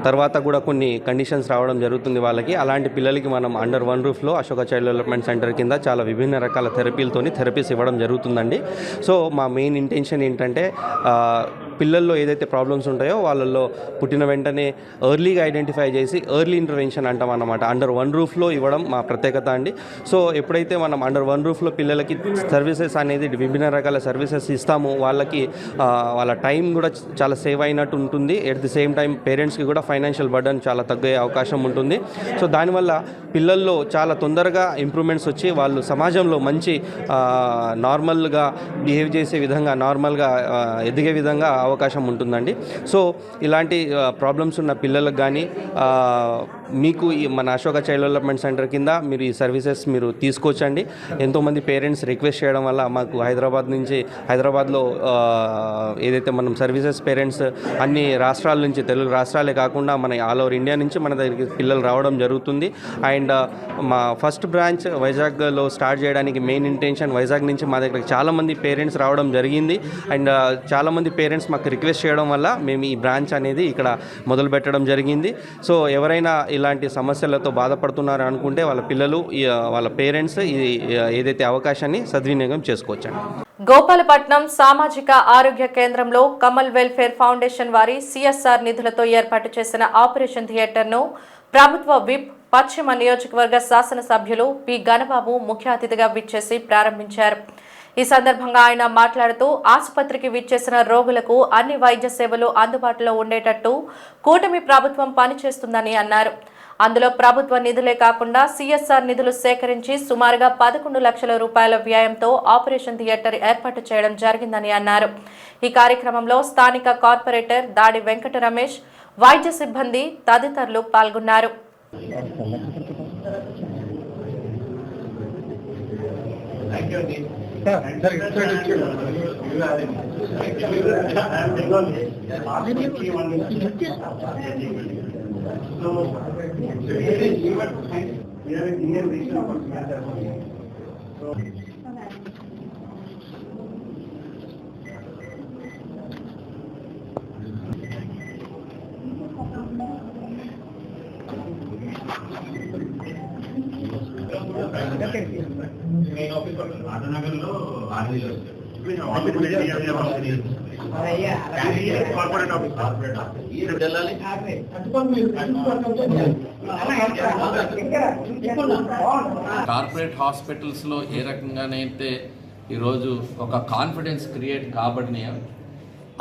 తర్వాత కూడా కొన్ని కండిషన్స్ రావడం జరుగుతుంది వాళ్ళకి. అలాంటి పిల్లలకి మనం అండర్ వన్ రూఫ్లో అశోక చైల్డ్ డెవలప్మెంట్ సెంటర్ కింద చాలా విభిన్న రకాల థెరపీస్ ఇవ్వడం జరుగుతుందండి. సో మా మెయిన్ ఇంటెన్షన్ ఏంటంటే పిల్లల్లో ఏదైతే ప్రాబ్లమ్స్ ఉంటాయో వాళ్ళల్లో పుట్టిన వెంటనే ఎర్లీగా ఐడెంటిఫై చేసి ఎర్లీ ఇంటర్వెన్షన్ అంటాం అన్నమాట. అండర్ వన్ రూఫ్లో ఇవ్వడం మా ప్రత్యేకత అండి. సో ఎప్పుడైతే మనం అండర్ వన్ రూఫ్లో పిల్లలకి సర్వీసెస్ అనేది విభిన్న రకాల సర్వీసెస్ ఇస్తామో వాళ్ళకి వాళ్ళ టైం కూడా చాలా సేవ్ అయినట్టు ఉంటుంది. ఎట్ ది సేమ్ టైం పేరెంట్స్కి కూడా ఫైనాన్షియల్ బర్డన్ చాలా తగ్గే అవకాశం ఉంటుంది. సో దానివల్ల పిల్లల్లో చాలా తొందరగా ఇంప్రూవ్మెంట్స్ వచ్చి వాళ్ళు సమాజంలో మంచి నార్మల్గా బిహేవ్ చేసే విధంగా నార్మల్గా ఎదిగే విధంగా అవకాశం ఉంటుందండి. సో ఇలాంటి ప్రాబ్లమ్స్ ఉన్న పిల్లలకు కానీ మీకు మన అశోక చైల్డ్ డెవలప్మెంట్ సెంటర్ కింద మీరు ఈ సర్వీసెస్ మీరు తీసుకోవచ్చండి. ఎంతోమంది పేరెంట్స్ రిక్వెస్ట్ చేయడం వల్ల మాకు హైదరాబాద్లో ఏదైతే మనం సర్వీసెస్ పేరెంట్స్ అన్ని రాష్ట్రాల నుంచి తెలుగు రాష్ట్రాలే కాకుండా మన ఆల్ ఓవర్ ఇండియా నుంచి మన దగ్గరికి పిల్లలు రావడం జరుగుతుంది. అండ్ మా ఫస్ట్ బ్రాంచ్ వైజాగ్లో స్టార్ట్ చేయడానికి మెయిన్ ఇంటెన్షన్ వైజాగ్ నుంచి మా దగ్గరికి చాలామంది పేరెంట్స్ రావడం జరిగింది. అండ్ చాలామంది పేరెంట్స్ మాకు రిక్వెస్ట్ చేయడం వల్ల మేము ఈ బ్రాంచ్ అనేది ఇక్కడ మొదలు పెట్టడం జరిగింది. సో ఎవరైనా ఇలాంటి సమస్యలతో బాధపడుతున్నారు అనుకుంటే వాళ్ళ పిల్లలు వాళ్ళ పేరెంట్స్ ఏదైతే అవకాశాన్ని సద్వినియోగం చేసుకోవచ్చండి. గోపాలపట్నం సామాజిక ఆరోగ్య కేంద్రంలో కమల్ వెల్ఫేర్ ఫౌండేషన్ వారి CSR నిధులతో ఏర్పాటు చేసిన ఆపరేషన్ థియేటర్ను ప్రభుత్వ విప్ పశ్చిమ నియోజకవర్గ శాసనసభ్యులు పి గణబాబు ముఖ్య అతిథిగా విచ్చేసి ప్రారంభించారు. ఈ సందర్భంగా ఆయన మాట్లాడుతూ ఆసుపత్రికి విచ్చేసిన రోగులకు అన్ని వైద్య సేవలు అందుబాటులో ఉండేటట్టు కూటమి ప్రభుత్వం పనిచేస్తుందని అన్నారు. అందులో ప్రభుత్వ నిధులే కాకుండా CSR నిధులు సేకరించి సుమారుగా 11 లక్షల రూపాయల వ్యయంతో ఆపరేషన్ థియేటర్ ఏర్పాటు చేయడం జరిగిందని అన్నారు. ఈ కార్యక్రమంలో స్థానిక కార్పొరేటర్ దాడి వెంకట రమేష్, వైద్య సిబ్బంది తదితరులు పాల్గొన్నారు. కార్పొరేట్ హాస్పిటల్స్లో ఏ రకంగానైతే ఈరోజు ఒక కాన్ఫిడెన్స్ క్రియేట్ కాబడినాయో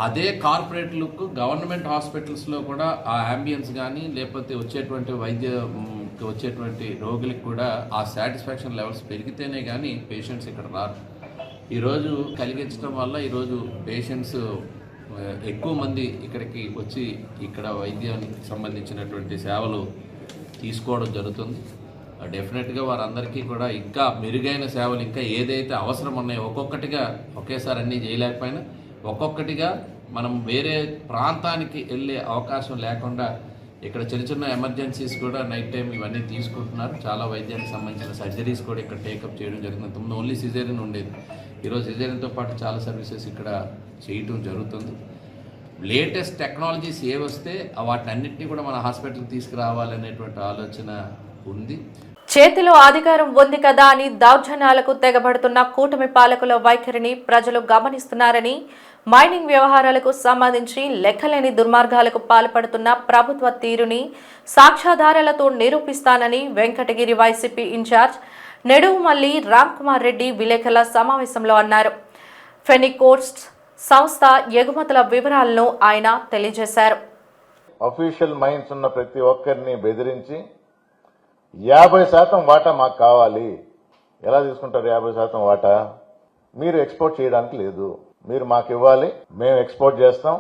అదే కార్పొరేట్లకు గవర్నమెంట్ హాస్పిటల్స్లో కూడా ఆ అంబియన్స్ కానీ లేకపోతే వచ్చేటువంటి రోగులకు కూడా ఆ సాటిస్ఫాక్షన్ లెవెల్స్ పెరిగితేనే కానీ పేషెంట్స్ ఇక్కడ రారు. ఈరోజు కలిగించడం వల్ల ఈరోజు పేషెంట్స్ ఎక్కువ మంది ఇక్కడికి వచ్చి ఇక్కడ వైద్యానికి సంబంధించినటువంటి సేవలు తీసుకోవడం జరుగుతుంది. డెఫినెట్గా వారందరికీ కూడా ఇంకా మెరుగైన సేవలు ఇంకా ఏదైతే అవసరం ఉన్నాయో ఒక్కొక్కటిగా ఒకేసారి అన్నీ చేయలేకపోయినా ఒక్కొక్కటిగా మనం వేరే ప్రాంతానికి వెళ్ళే అవకాశం లేకుండా ఇక్కడ చిన్న చిన్న ఎమర్జెన్సీస్ కూడా నైట్ టైం ఇవన్నీ తీసుకుంటున్నారు. చాలా వైద్యానికి సంబంధించిన సర్జరీస్ కూడా ఇక్కడ టేకప్ చేయడం జరుగుతుంది. ముందు ఓన్లీ సిజేరియన్ ఉండేది, ఈరోజు సిజేరియన్తో పాటు చాలా సర్వీసెస్ ఇక్కడ చేయటం జరుగుతుంది. లేటెస్ట్ టెక్నాలజీస్ ఏ వస్తే వాటన్నిటిని కూడా మన హాస్పిటల్కి తీసుకురావాలనేటువంటి ఆలోచన ఉంది. చేతిలో అధికారం ఉంది కదా అని దౌర్జన్యాలకు తెగబడుతున్న కూటమి పాలకుల వైఖరిని ప్రజలు గమనిస్తున్నారని, మైనింగ్ వ్యవహారాలకు సంబంధించి లెక్కలేని దుర్మార్గాలకు పాల్పడుతున్న ప్రభుత్వ తీరుని సాక్ష్యాధారాలతో నిరూపిస్తానని వెంకటగిరి వైసీపీ ఇన్ఛార్జ్ నెడుమల్లి రామ్ కుమార్ రెడ్డి విలేకరుల సమావేశంలో అన్నారు. ఫెనికోట్స్ సంస్థ ఎగుమతుల వివరాలను ఆయన తెలియజేశారు. అఫీషియల్ మైన్స్ ఉన్న ప్రతి ఒక్కరిని బెదిరించి 50% వాటా మాకు కావాలి. ఎలా తీసుకుంటారు 50% వాటా? మీరు ఎక్స్పోర్ట్ చేయడానికి లేదు, మీరు మాకు ఇవ్వాలి, మేము ఎక్స్పోర్ట్ చేస్తాం,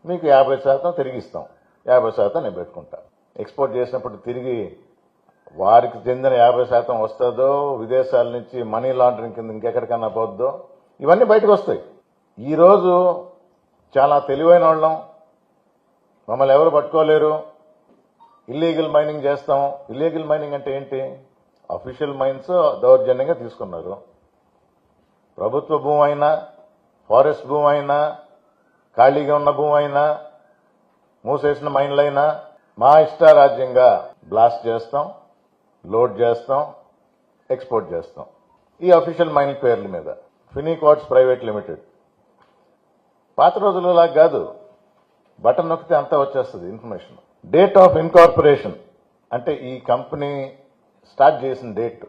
మీకు 50% తిరిగిస్తాం, 50% నేను పెట్టుకుంటా. ఎక్స్పోర్ట్ చేసినప్పుడు తిరిగి వారికి చెందిన 50% వస్తుందో, విదేశాల నుంచి మనీ లాండరింగ్ కింద ఇంకెక్కడికన్నా పోద్దో, ఇవన్నీ బయటకు వస్తాయి. ఈరోజు చాలా తెలివైన వాళ్ళం, మమ్మల్ని ఎవరు పట్టుకోలేరు, ఇల్లీగల్ మైనింగ్ చేస్తాం. ఇల్లీగల్ మైనింగ్ అంటే ఏంటి? అఫీషియల్ మైన్స్ దౌర్జన్యంగా తీసుకున్నారు. ప్రభుత్వ భూమి అయినా, ఫారెస్ట్ భూమి అయినా, ఖాళీగా ఉన్న భూమి అయినా, మూసేసిన మైన్లైనా మా ఇష్టారాజ్యంగా బ్లాస్ట్ చేస్తాం, లోడ్ చేస్తాం, ఎక్స్పోర్ట్ చేస్తాం. ఈ అఫీషియల్ మైన్ పేర్ల మీద ఫినికాట్స్ ప్రైవేట్ లిమిటెడ్. పాత రోజులలా కాదు, బటన్ నొక్కితే అంతా వచ్చేస్తుంది ఇన్ఫర్మేషన్. డేట్ ఆఫ్ ఇన్కార్పొరేషన్ అంటే ఈ కంపెనీ స్టార్ట్ చేసిన డేట్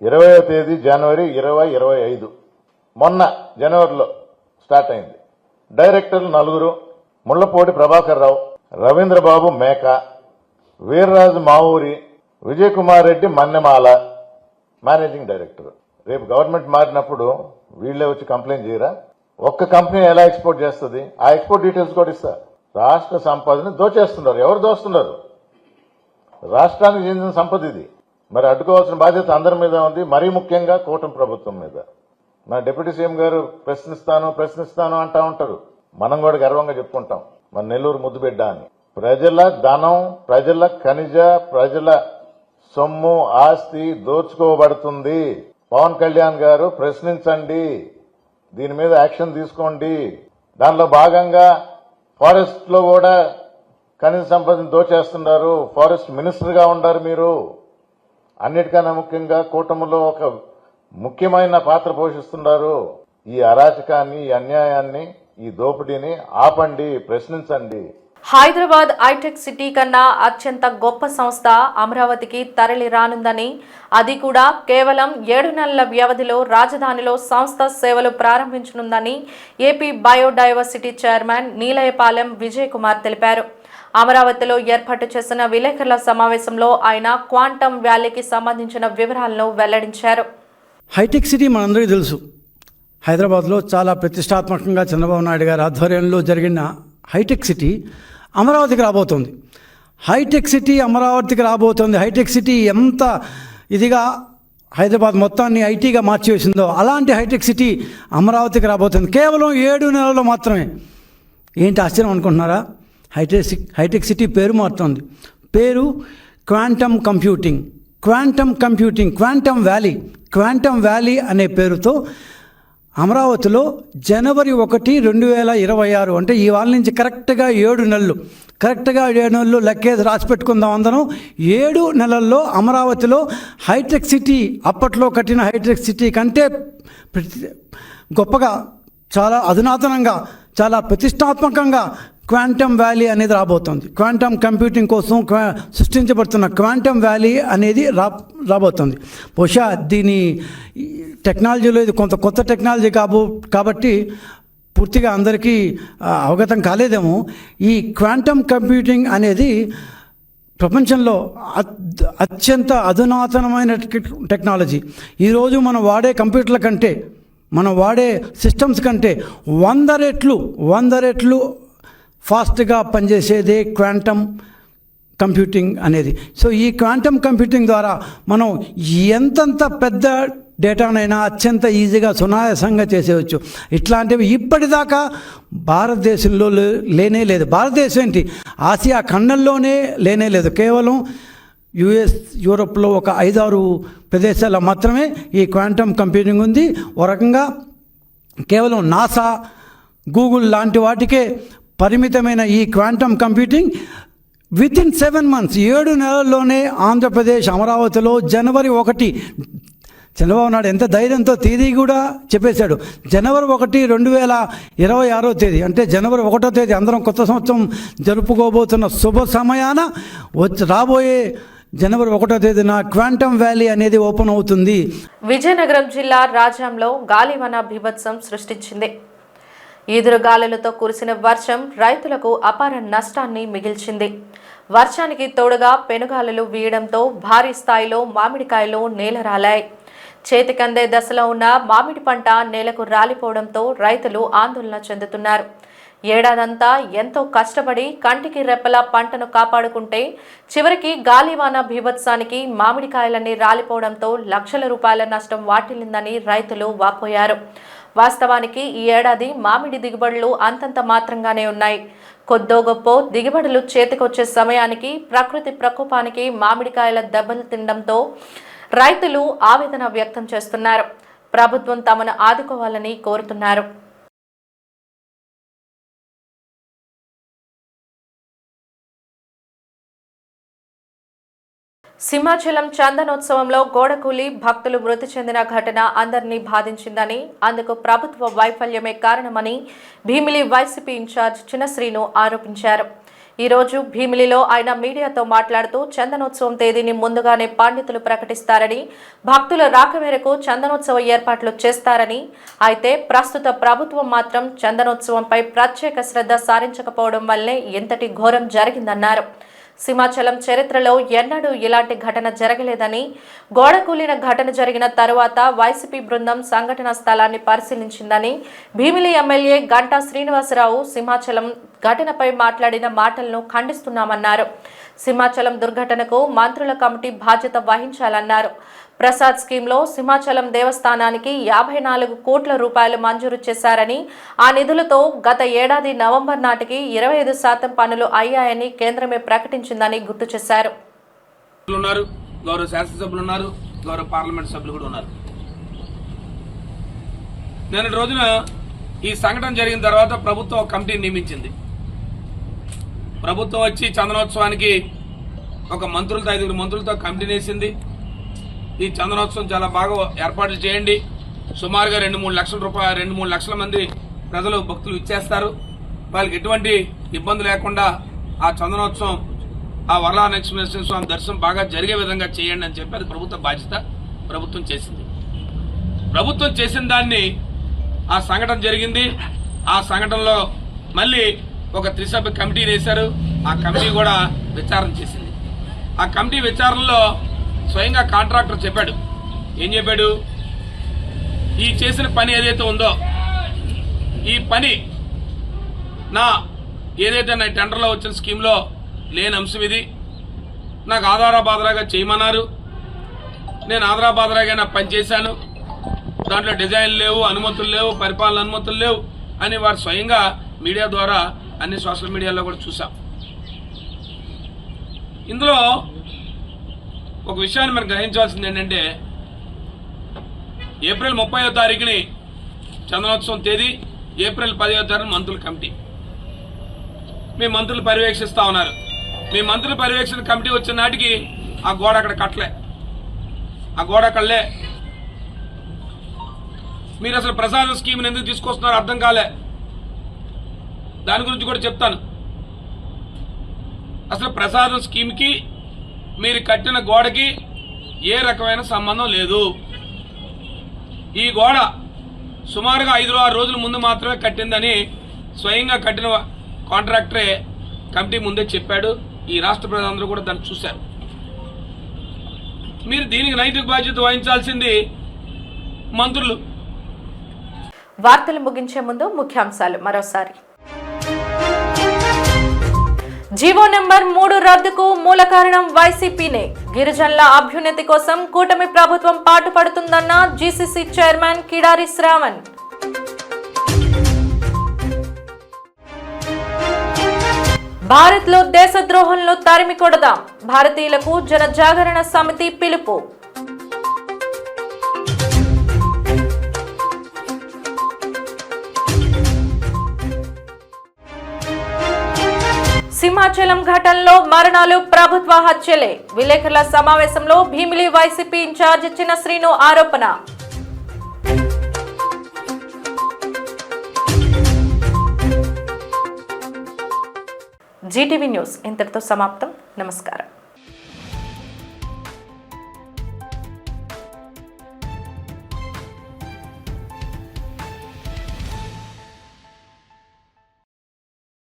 20వ తేదీ జనవరి 2025. మొన్న జనవరిలో స్టార్ట్ అయింది. డైరెక్టర్లు 4: ముళ్లపూడి ప్రభాకర్ రావు, రవీంద్రబాబు మేక, వీర్రాజు మావూరి, విజయ్ కుమార్ రెడ్డి మన్నెమాల మేనేజింగ్ డైరెక్టర్. రేపు గవర్నమెంట్ మారినప్పుడు వీళ్లే వచ్చి కంప్లైంట్ చేయరా? ఒక్క కంపెనీ ఎలా ఎక్స్పోర్ట్ చేస్తుంది? ఆ ఎక్స్పోర్ట్ డీటెయిల్స్ కూడా ఇస్తా. రాష్ట్ర సంపదని దోచేస్తున్నారు. ఎవరు దోస్తున్నారు? రాష్ట్రానికి చెందిన సంపద ఇది. మరి అడ్డుకోవాల్సిన బాధ్యత అందరి మీద ఉంది, మరీ ముఖ్యంగా కూటమి ప్రభుత్వం మీద. నా డిప్యూటీ సీఎం గారు ప్రశ్నిస్తాను అంటా ఉంటారు. మనం కూడా గర్వంగా చెప్పుకుంటాం, మన నెల్లూరు ముద్దుబిడ్డ అని. ప్రజల ధనం, ప్రజల ఖనిజ, ప్రజల సొమ్ము, ఆస్తి దోచుకోబడుతుంది. పవన్ కళ్యాణ్ గారు ప్రశ్నించండి, దీని మీద యాక్షన్ తీసుకోండి. దానిలో భాగంగా ఫారెస్ట్ లో కూడా ఖనిజ సంపదను దోచేస్తున్నారు. ఫారెస్ట్ మినిస్టర్ గా ఉన్నారు మీరు. అన్నిటికన్నా ముఖ్యంగా కూటమిలో ఒక ముఖ్యమైన పాత్ర పోషిస్తున్నారు. ఈ అరాచకాన్ని, ఈ అన్యాయాన్ని, ఈ దోపిడీని ఆపండి, ప్రశ్నించండి. హైదరాబాద్ హైటెక్ సిటీ కన్నా అత్యంత గొప్ప సంస్థ అమరావతికి తరలి రానుందని, అది కూడా కేవలం 7 నెలల వ్యవధిలో రాజధానిలో సంస్థ సేవలు ప్రారంభించనుందని AP biodiversity chairman Neelayapalem Vijay Kumar తెలిపారు. అమరావతిలో ఏర్పాటు చేసిన విలేకరుల సమావేశంలో ఆయన క్వాంటమ్ వ్యాలీకి సంబంధించిన వివరాలను వెల్లడించారు. హైటెక్ సిటీ మనందరికీ తెలుసు. హైదరాబాద్లో చాలా ప్రతిష్టాత్మకంగా చంద్రబాబు నాయుడు గారి ఆధ్వర్యంలో జరిగిన హైటెక్ సిటీ అమరావతికి రాబోతోంది. హైటెక్ సిటీ అమరావతికి రాబోతోంది. హైటెక్ సిటీ ఎంత ఇదిగా హైదరాబాద్ మొత్తాన్ని ఐటీగా మార్చివేసిందో అలాంటి హైటెక్ సిటీ అమరావతికి రాబోతుంది. కేవలం 7 నెలల్లో మాత్రమే. ఏంటి ఆశ్చర్యం అనుకుంటున్నారా? హైటెక్ సిటీ పేరు మారుతోంది. పేరు క్వాంటమ్ కంప్యూటింగ్, క్వాంటమ్ వ్యాలీ అనే పేరుతో అమరావతిలో జనవరి 1, 2026 అంటే ఈ వాళ్ళ నుంచి కరెక్ట్గా 7 నెలలు లెక్కేసి రాసి పెట్టుకుందాం అందరం. 7 నెలల్లో అమరావతిలో హైటెక్ సిటీ, అప్పట్లో కట్టిన హైటెక్ సిటీ కంటే గొప్పగా, చాలా అధునాతనంగా, చాలా ప్రతిష్టాత్మకంగా క్వాంటమ్ వ్యాలీ అనేది రాబోతోంది. క్వాంటమ్ కంప్యూటింగ్ కోసం సృష్టించబడుతున్న క్వాంటమ్ వ్యాలీ అనేది రాబోతోంది. బహుశా దీని టెక్నాలజీలో ఇది కొత్త టెక్నాలజీ కాబట్టి పూర్తిగా అందరికీ అవగతం కాలేదేమో. ఈ క్వాంటమ్ కంప్యూటింగ్ అనేది ప్రపంచంలో అత్యంత అధునాతనమైన టెక్నాలజీ. ఈరోజు మనం వాడే కంప్యూటర్ల కంటే, మనం వాడే సిస్టమ్స్ కంటే 100 రెట్లు ఫాస్ట్గా పనిచేసేదే క్వాంటమ్ కంప్యూటింగ్ అనేది. సో ఈ క్వాంటమ్ కంప్యూటింగ్ ద్వారా మనం ఎంతంత పెద్ద డేటానైనా అత్యంత ఈజీగా సునాయాసంగా చేసేయచ్చు. ఇట్లాంటివి ఇప్పటిదాకా భారతదేశంలో లేనే లేదు. భారతదేశం ఏంటి, ఆసియా ఖండంలోనే లేనే లేదు. కేవలం యుఎస్, యూరోప్లో ఒక 5-6 ప్రదేశాల్లో మాత్రమే ఈ క్వాంటమ్ కంప్యూటింగ్ ఉంది. ఓ రకంగా కేవలం నాసా, గూగుల్ లాంటి వాటికే పరిమితమైన ఈ క్వాంటమ్ కంప్యూటింగ్ వితిన్ 7 months 7 నెలల్లోనే ఆంధ్రప్రదేశ్ అమరావతిలో జనవరి 1 చంద్రబాబు నాయుడు ఎంత ధైర్యంతో తేదీ కూడా చెప్పేశాడు. జనవరి 1, 2026 అంటే జనవరి 1వ తేదీ అందరం కొత్త సంవత్సరం జరుపుకోబోతున్న శుభ సమయాన రాబోయే జనవరి 1వ తేదీన క్వాంటమ్ వ్యాలీ అనేది ఓపెన్ అవుతుంది. విజయనగరం జిల్లా రాజాంలో గాలివాన బీభత్సం సృష్టించింది. ఈదురుగాలులతో కురిసిన వర్షం రైతులకు అపార నష్టాన్ని మిగిల్చింది. వర్షానికి తోడుగా పెనుగాలులు వీయడంతో భారీ స్థాయిలో మామిడికాయలు నేలరాలాయి. చేతికందే దశలో ఉన్న మామిడి పంట నేలకు రాలిపోవడంతో రైతులు ఆందోళన చెందుతున్నారు. ఏడాదంతా ఎంతో కష్టపడి కంటికి రెప్పలా పంటను కాపాడుకుంటే చివరికి గాలివాన బీభత్సానికి మామిడికాయలన్నీ రాలిపోవడంతో లక్షల రూపాయల నష్టం వాటిల్లిందని రైతులు వాపోయారు. వాస్తవానికి ఈ ఏడాది మామిడి దిగుబడులు అంతంత మాత్రంగానే ఉన్నాయి. కొద్దో గొప్ప దిగుబడులు చేతికొచ్చే సమయానికి ప్రకృతి ప్రకోపానికి మామిడికాయల దెబ్బలు తినడంతో రైతులు ఆవేదన వ్యక్తం చేస్తున్నారు. ప్రభుత్వం తమను ఆదుకోవాలని కోరుతున్నారు. సింహాచలం చందనోత్సవంలో గోడకూలి భక్తులు మృతి చెందిన ఘటన అందరినీ బాధించిందని, అందుకు ప్రభుత్వ వైఫల్యమే కారణమని భీమిలి వైసీపీ ఇన్ఛార్జ్ చిన్నశ్రీను ఆరోపించారు. ఈరోజు భీమిలిలో ఆయన మీడియాతో మాట్లాడుతూ చందనోత్సవం తేదీని ముందుగానే పండితులు ప్రకటిస్తారని, భక్తుల రాక మేరకు చందనోత్సవ ఏర్పాట్లు చేస్తారని, అయితే ప్రస్తుత ప్రభుత్వం మాత్రం చందనోత్సవంపై ప్రత్యేక శ్రద్ధ సారించకపోవడం వల్లే ఇంతటి ఘోరం జరిగిందన్నారు. సింహాచలం చరిత్రలో ఎన్నడూ ఇలాంటి ఘటన జరగలేదని, గోడకూలిన ఘటన జరిగిన తరువాత వైసీపీ బృందం సంఘటనా స్థలాన్ని పరిశీలించిందని, భీమిలి ఎమ్మెల్యే గంటా శ్రీనివాసరావు సింహాచలం ఘటనపై మాట్లాడిన మాటలను ఖండిస్తున్నామన్నారు. సింహాచలం దుర్ఘటనకు మంత్రుల కమిటీ బాధ్యత వహించాలన్నారు. ప్రసాద్ స్కీమ్లో సింహాచలం దేవస్థానానికి 54 కోట్ల రూపాయలు మంజూరు చేశారని, ఆ నిధులతో గత ఏడాది నవంబర్ నాటికి 25% పనులు అయ్యాయని కేంద్రమే ప్రకటించిందని గుర్తు చేశారు. గౌరవ శాసనసభ్యులు ఉన్నారు, గౌరవ పార్లమెంట్ సభ్యులు కూడా ఉన్నారు. నిన్నటి రోజున ఈ సంఘటన జరిగిన తర్వాత ప్రభుత్వం ఒక కమిటీని నియమించింది. ప్రభుత్వం వచ్చి చందనోత్సవానికి ఒక 5 మంత్రులతో కమిటీని వేసింది. ఈ చందనోత్సవం చాలా బాగా ఏర్పాట్లు చేయండి, సుమారుగా 2-3 లక్షల మంది ప్రజలు భక్తులు ఇచ్చేస్తారు, వాళ్ళకి ఎటువంటి ఇబ్బంది లేకుండా ఆ చందనోత్సవం, ఆ వరలా లక్ష్మీనరసింహ స్వామి దర్శనం బాగా జరిగే విధంగా చేయండి అని చెప్పి అది ప్రభుత్వ బాధ్యత ప్రభుత్వం చేసింది. ప్రభుత్వం చేసిన దాన్ని ఆ సంఘటన జరిగింది. ఆ సంఘటనలో మళ్ళీ ఒక త్రిసభ్య కమిటీ వేశారు. ఆ కమిటీ కూడా విచారణ చేసింది. ఆ కమిటీ విచారణలో స్వయంగా కాంట్రాక్టర్ చెప్పాడు. ఏం చెప్పాడు? ఈ చేసిన పని ఏదైతే ఉందో, ఈ పని ఏదైతే నా టెండర్లో వచ్చిన స్కీమ్లో లేని అంశం ఇది, నాకు ఆధారాబాదరాగా చేయమన్నారు, నేను ఆధారాబాదరాగా నా పని చేశాను, దాంట్లో డిజైన్లు లేవు, అనుమతులు లేవు, పరిపాలన అనుమతులు లేవు అని వారు స్వయంగా మీడియా ద్వారా అన్ని సోషల్ మీడియాలో కూడా చూసాం. ఇందులో ఒక విషయాన్ని మనం గ్రహించాల్సింది ఏంటంటే, ఏప్రిల్ 30వ తారీఖుని చందనోత్సవం తేదీ, ఏప్రిల్ 10వ తారీఖున మంత్రుల కమిటీ. మీ మంత్రులు పర్యవేక్షిస్తా ఉన్నారు. మీ మంత్రుల పర్యవేక్షణ కమిటీ వచ్చిన నాటికి ఆ గోడ అక్కడ కట్టలే, ఆ గోడ కళ్ళే. మీరు అసలు ప్రసాదం స్కీమ్ని ఎందుకు తీసుకొస్తున్నారో అర్థం కాలే. దాని గురించి కూడా చెప్తాను. అసలు ప్రసాదం స్కీమ్కి మీరు కట్టిన గోడకి ఏ రకమైన సంబంధం లేదు. ఈ గోడ సుమారుగా 5-6 రోజుల ముందు మాత్రమే కట్టిందని స్వయంగా కట్టిన కాంట్రాక్టరే కమిటీ ముందే చెప్పాడు. ఈ రాష్ట్ర ప్రజలందరూ కూడా దాన్ని చూశారు. మీరు దీనికి నైతిక బాధ్యత వహించాల్సింది మంత్రులు. వార్తలు ముగించే ముందు ముఖ్యాంశాలు మరోసారి. జీవో నెంబర్ 3 రద్దుకు మూల కారణం వైసీపీనే. గిరిజనుల అభ్యున్నతి కోసం కూటమి ప్రభుత్వం పాటుపడుతుందన్న జీసీసీ చైర్మన్ కిడారి శ్రావణ్. భారత్లో దేశద్రోహులను తరిమి కొడదాం, భారతీయులకు జన జాగరణ సమితి పిలుపు. సింహాచలం ఘటనలో మరణాలు ప్రభుత్వ హత్యలే. విలేకరుల సమావేశంలో భీమిలి వైసీపీ ఇన్ఛార్జ్ చిన్నశ్రీను ఆరోపణ. జీటీవీ న్యూస్ ఇంతటితో సమాప్తం. నమస్కారం.